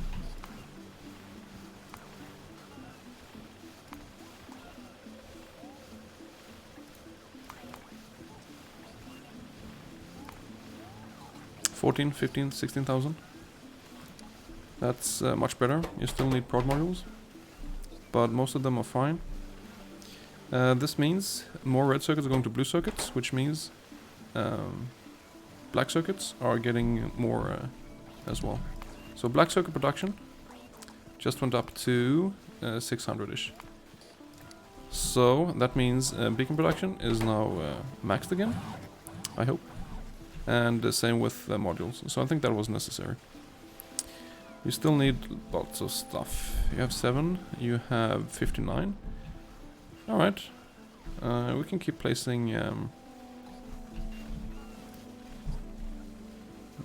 $14,000, $15,000, $16,000. That's much better. You still need prod modules, but most of them are fine. This means more red circuits are going to blue circuits, which means black circuits are getting more as well. So black circuit production just went up to 600-ish. So that means beacon production is now maxed again, I hope. And the same with modules. So I think that was necessary. You still need lots of stuff. You have 7, you have 59. Alright. We can keep placing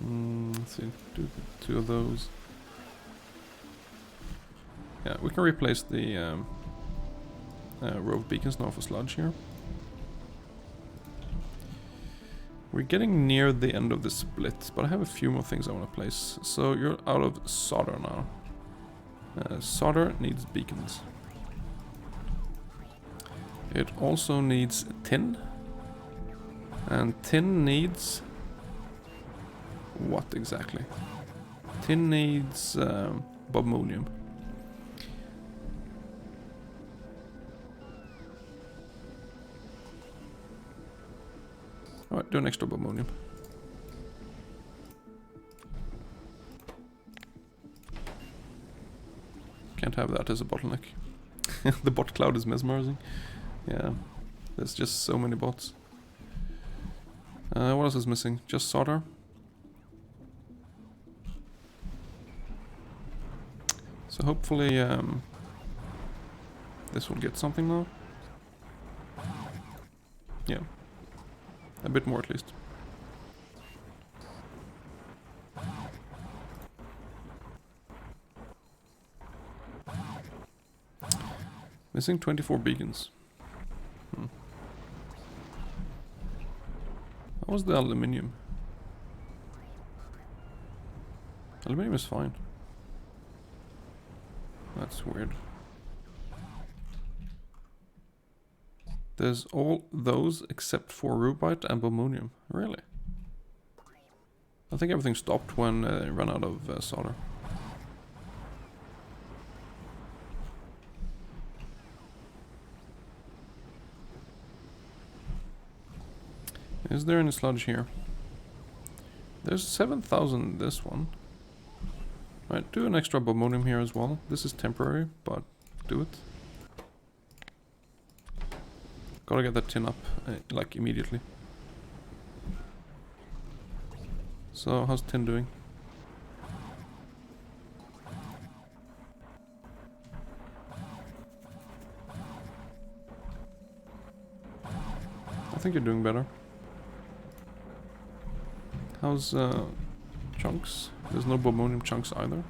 Let's see, do 2 of those. Yeah, we can replace the row of beacons now for sludge here. We're getting near the end of the split, but I have a few more things I want to place. So you're out of solder now. Solder needs beacons. It also needs tin. And tin needs... what exactly? Tin needs bobmonium. Alright, do an extra bobmonium. Can't have that as a bottleneck. The bot cloud is mesmerizing. Yeah, there's just so many bots. What else is missing? Just solder. So hopefully this will get something now. Yeah. A bit more at least. Missing 24 beacons. How was the aluminium? Aluminium is fine. That's weird. There's all those except for rubite and bobmonium. Really? I think everything stopped when it ran out of solder. Is there any sludge here? There's 7,000 this one. Right, do an extra bobmonium here as well. This is temporary, but do it. Gotta get that tin up, like, immediately. So, how's tin doing? I think you're doing better. How's, chunks? There's no bobmonium chunks either.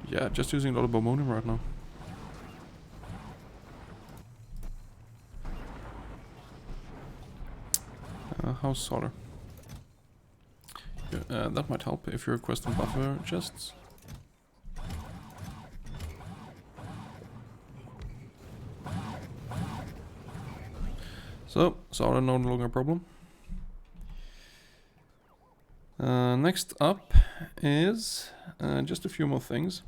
Yeah, just using a lot of bobmonium right now. How's solder? Yeah, that might help if you're requesting buffer chests. So, solder no longer a problem. Next up is just a few more things.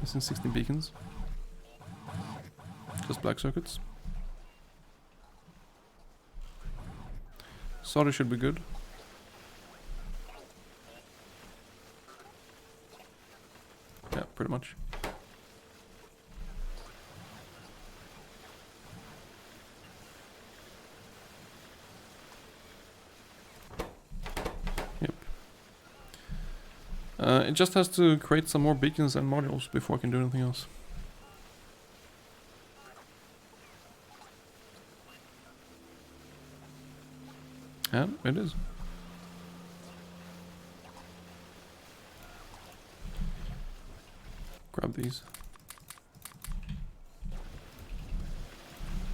Missing 16 beacons. Just black circuits. Solder should be good. Yeah, pretty much. Yep. It just has to create some more beacons and modules before I can do anything else. Yeah, it is. Grab these.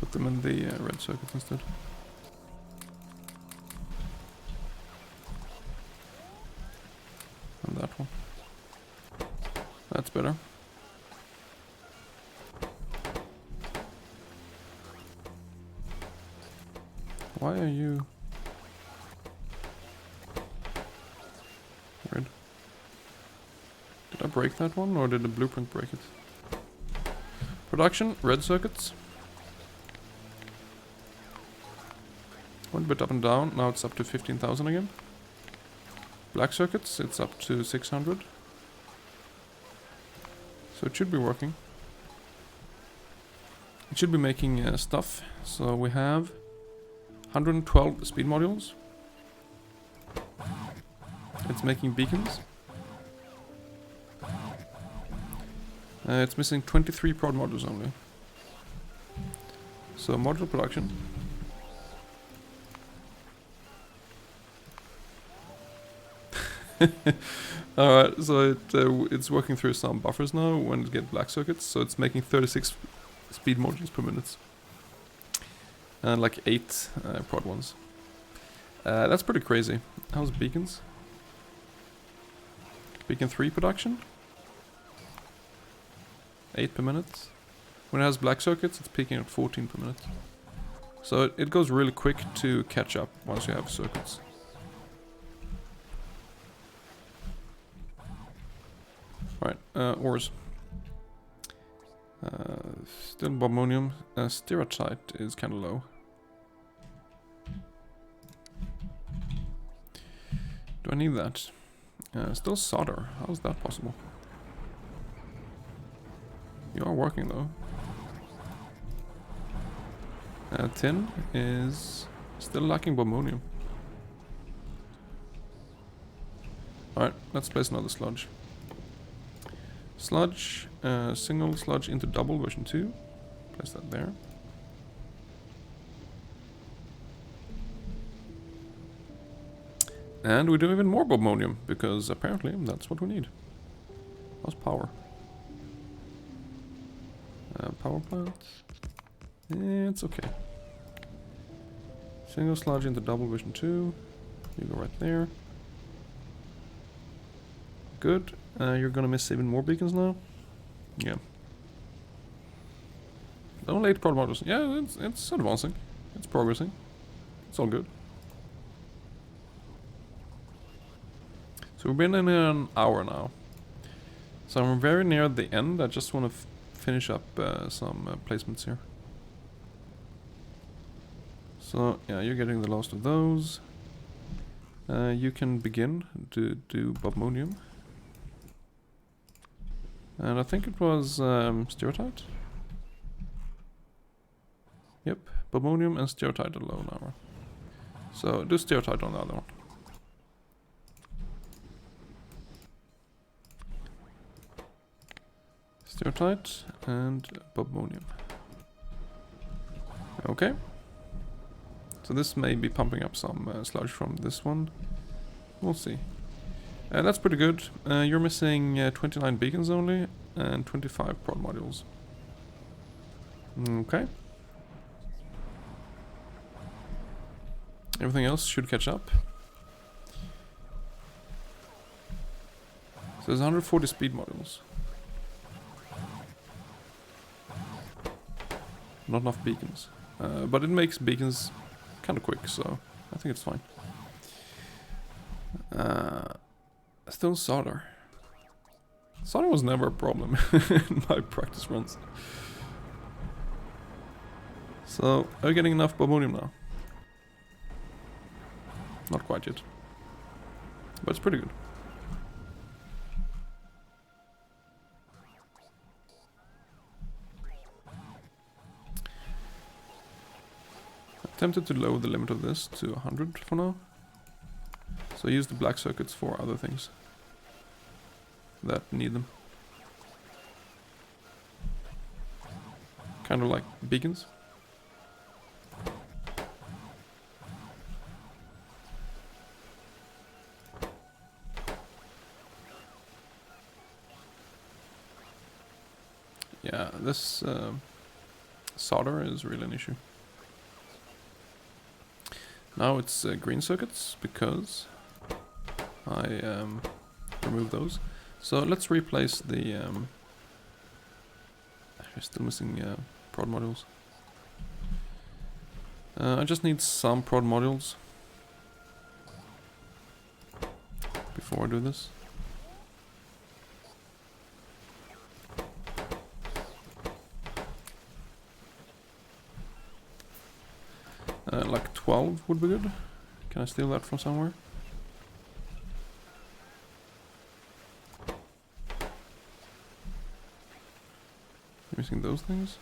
Put them in the red circuits instead. And that one. That's better. Why are you... Weird. Did I break that one, or did the blueprint break it? Production, red circuits. Went a bit up and down, now it's up to 15,000 again. Black circuits, it's up to 600. So it should be working. It should be making stuff. So we have 112 speed modules. It's making beacons. It's missing 23 prod modules only. So module production. Alright, so it's working through some buffers now when it gets black circuits, so it's making 36 speed modules per minute. And like 8 prod ones. That's pretty crazy. How's beacons? Beacon 3 production? 8 per minute. When it has black circuits, it's peaking at 14 per minute. So it goes really quick to catch up once you have circuits. Alright, ores. Still bobmonium. Stereotype is kind of low. Do I need that? Still solder. How is that possible? You are working though. Tin is still lacking bobmonium. Alright, let's place another sludge. Sludge, single sludge into double version 2. Place that there. And we do even more bobmonium, because apparently that's what we need. How's power? Power plant. It's okay. Single sludge into double version 2. You go right there. Good. You're gonna miss even more beacons now. Yeah. Only 8 prod modules. Yeah, it's advancing. It's progressing. It's all good. So we've been in here an hour now. So I'm very near the end. I just want to finish up some placements here. So yeah, you're getting the last of those. You can begin to do bobmonium. And I think it was stereotype. Yep, bobmonium and stereotype are low now. So do stereotype on the other one. Stereotype and bobmonium. Okay. So this may be pumping up some sludge from this one. We'll see. That's pretty good. You're missing 29 beacons only and 25 prod modules. Okay. Everything else should catch up. So there's 140 speed modules. Not enough beacons. But it makes beacons kind of quick, so I think it's fine. Still solder. Solder was never a problem in my practice runs. So, are we getting enough bobmonium now? Not quite yet. But it's pretty good. I'm tempted to lower the limit of this to 100 for now. So use the black circuits for other things that need them. Kind of like beacons. Yeah, this solder is really an issue. Now it's green circuits because I removed those. So let's replace the... we're still missing prod modules. I just need some prod modules before I do this. Like 12 would be good. Can I steal that from somewhere? Missing those things?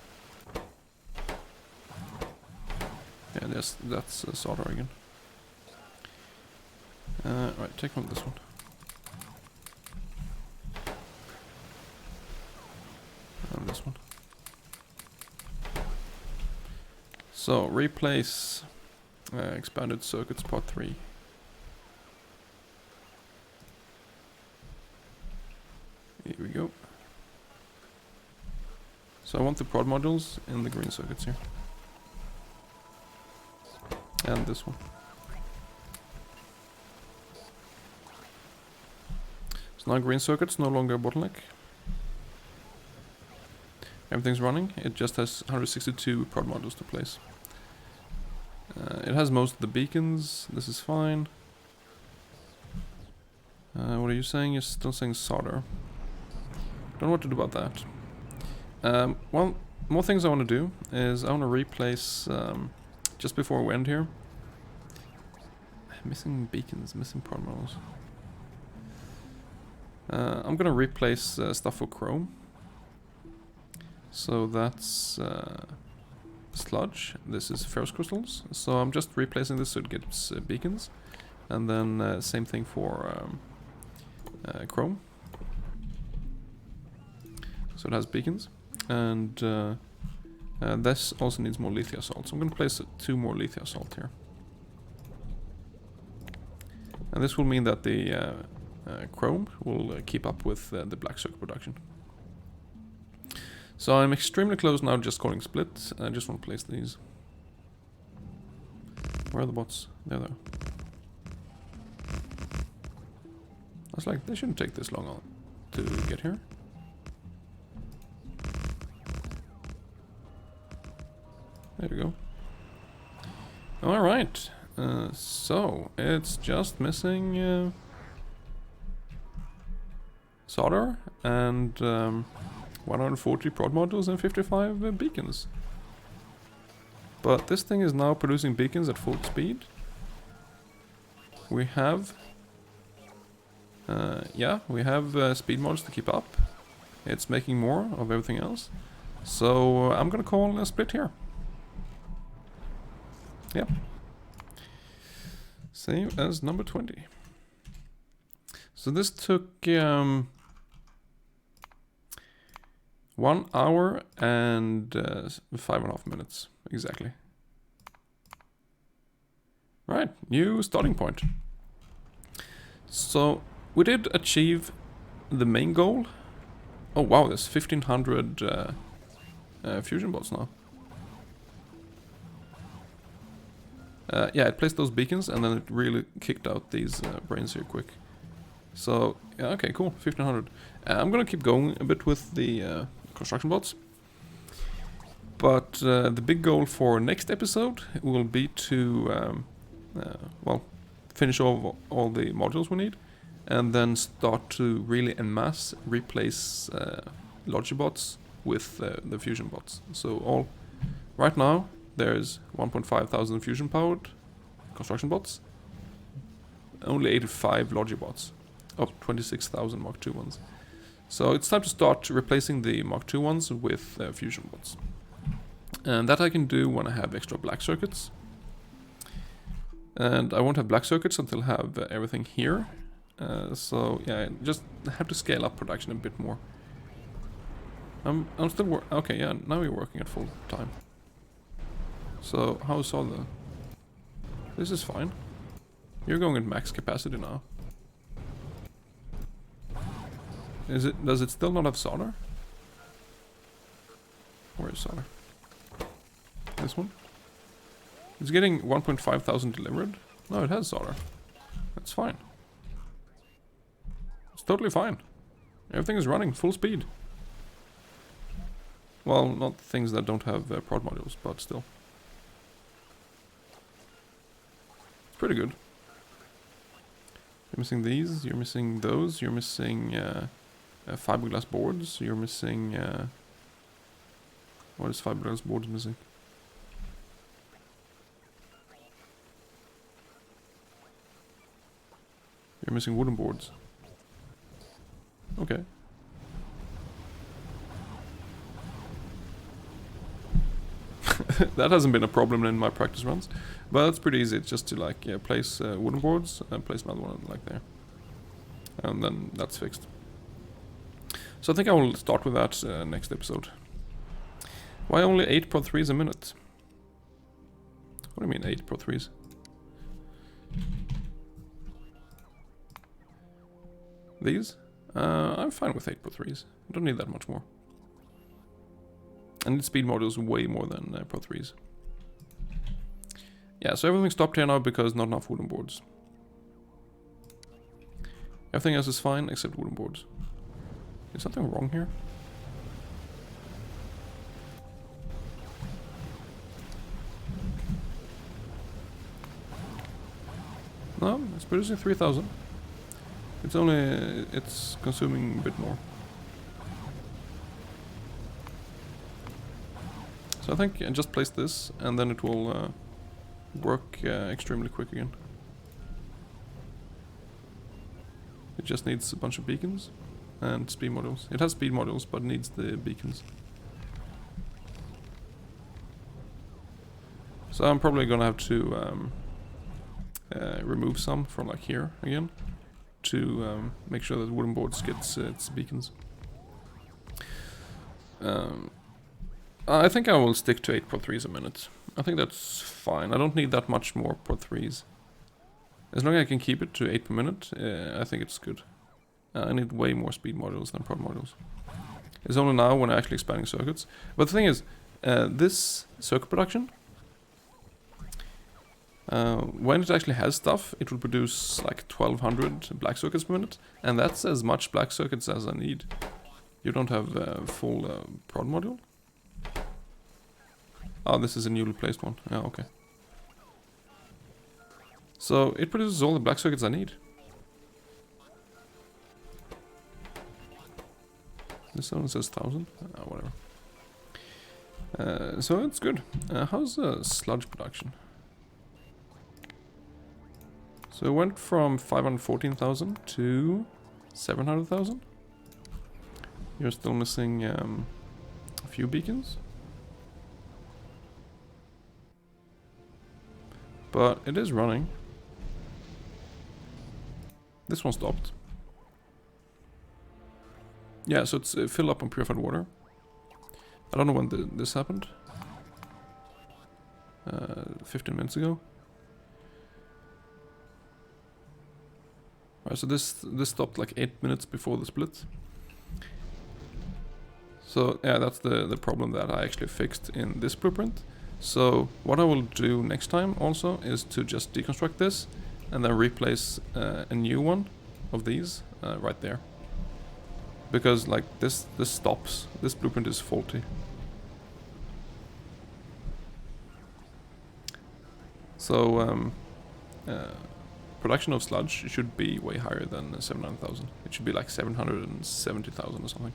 Yeah, that's solder again. Right, take from this one. And this one. So, replace expanded circuits part 3. Here we go. So I want the prod modules in the green circuits here. And this one. So now green circuits no longer a bottleneck. Everything's running. It just has 162 prod modules to place. It has most of the beacons. This is fine. What are you saying? You're still saying solder. Don't know what to do about that. Well, more things I want to do is I want to replace, just before we end here. Missing beacons, missing prod modules. I'm gonna replace stuff for chrome. So that's sludge. This is ferrous crystals. So I'm just replacing this so it gets beacons. And then same thing for chrome. So it has beacons. And this also needs more lithia salt. So I'm going to place 2 more lithia salt here. And this will mean that the chrome will keep up with the black circuit production. So I'm extremely close now, just calling split. I just want to place these. Where are the bots? There they are. I was like, they shouldn't take this long to get here. There we go. Alright. So, it's just missing solder and 140 prod modules and 55 beacons. But this thing is now producing beacons at full speed. We have... we have speed mods to keep up. It's making more of everything else. So I'm gonna call a split here. Yeah. Same as number 20. So this took 1 hour and 5.5 minutes exactly. Right, new starting point. So we did achieve the main goal. Oh wow, there's 1500 fusion bots now. Yeah, it placed those beacons and then it really kicked out these brains here quick. So, yeah, okay, cool, 1500. I'm gonna keep going a bit with the construction bots. But the big goal for next episode will be to, well, finish all the modules we need. And then start to really en masse replace Logibots with the fusion bots. So right now there's 1,500 fusion powered construction bots. Only 85 Logibots of 26,000 Mark II ones. So it's time to start replacing the Mark II ones with fusion bots. And that I can do when I have extra black circuits. And I won't have black circuits until I have everything here. So yeah, just have to scale up production a bit more. I'm still okay, yeah, now we're working at full time. So how's all the... This is fine. You're going at max capacity now. Does it still not have solder? Where is solder? This one? It's getting 1,500 delivered. No, it has solder. That's fine. It's totally fine. Everything is running full speed. Well, not things that don't have prod modules, but still. It's pretty good. You're missing these, you're missing those, you're missing fiberglass boards, you're missing... what is fiberglass boards missing? You're missing wooden boards. Okay. That hasn't been a problem in my practice runs, but it's pretty easy. It's just to like place wooden boards and place another one like there, and then that's fixed. So I think I will start with that next episode. Why only 8 prod 3s a minute? What do you mean 8 Pro 3s? These? I'm fine with 8 Pro 3s. I don't need that much more. I need speed modules way more than Pro 3s. Yeah, so everything stopped here now because not enough wooden boards. Everything else is fine except wooden boards. Is something wrong here? No, it's producing 3000. It's consuming a bit more. So I think I just place this and then it will work extremely quick again. It just needs a bunch of beacons and speed modules. It has speed modules but needs the beacons. So I'm probably gonna have to remove some from like here again to make sure that wooden boards gets its beacons. I think I will stick to 8 Pro 3s a minute. I think that's fine. I don't need that much more Pro 3s. As long as I can keep it to 8 per minute, I think it's good. I need way more speed modules than prod modules. It's only now when I'm actually expanding circuits. But the thing is, this circuit production, when it actually has stuff, it will produce like 1200 black circuits per minute, and that's as much black circuits as I need. You don't have a full prod module? Oh, this is a newly placed one. Yeah, okay. So it produces all the black circuits I need. This one says 1000. Whatever. So it's good. How's sludge production? So it went from 514,000 to 700,000. You're still missing a few beacons. But it is running. This one stopped. Yeah, so it's filled up on purified water. I don't know when this happened. 15 minutes ago. Alright, so this stopped like 8 minutes before the split. So yeah, that's the problem that I actually fixed in this blueprint. So what I will do next time also is to just deconstruct this and then replace a new one of these right there. Because like this stops. This blueprint is faulty. So production of sludge should be way higher than 700,000. It should be like 770,000 or something.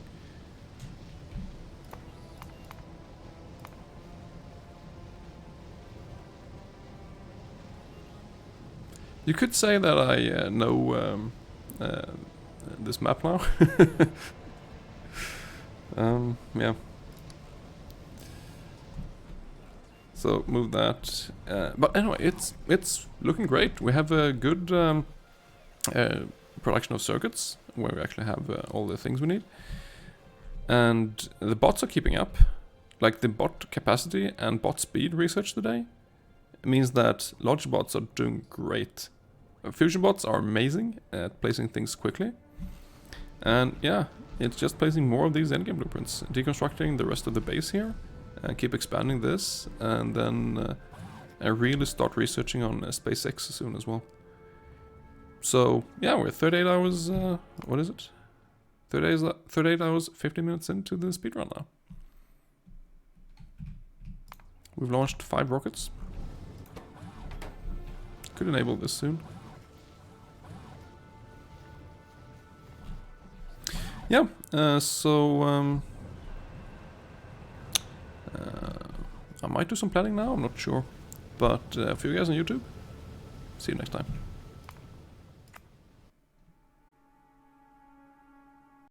You could say that I know this map now. Yeah. So move that. But anyway, it's looking great. We have a good production of circuits where we actually have all the things we need, and the bots are keeping up. Like the bot capacity and bot speed research today means that large bots are doing great. Fusion bots are amazing at placing things quickly. And yeah, it's just placing more of these endgame blueprints, deconstructing the rest of the base here, and keep expanding this, and then I really start researching on SpaceX soon as well. So yeah, we're 38 hours, what is it? 38 hours, 50 minutes into the speedrun now. We've launched 5 rockets. Could enable this soon. Yeah, so I might do some planning now, I'm not sure. But for you guys on YouTube, see you next time.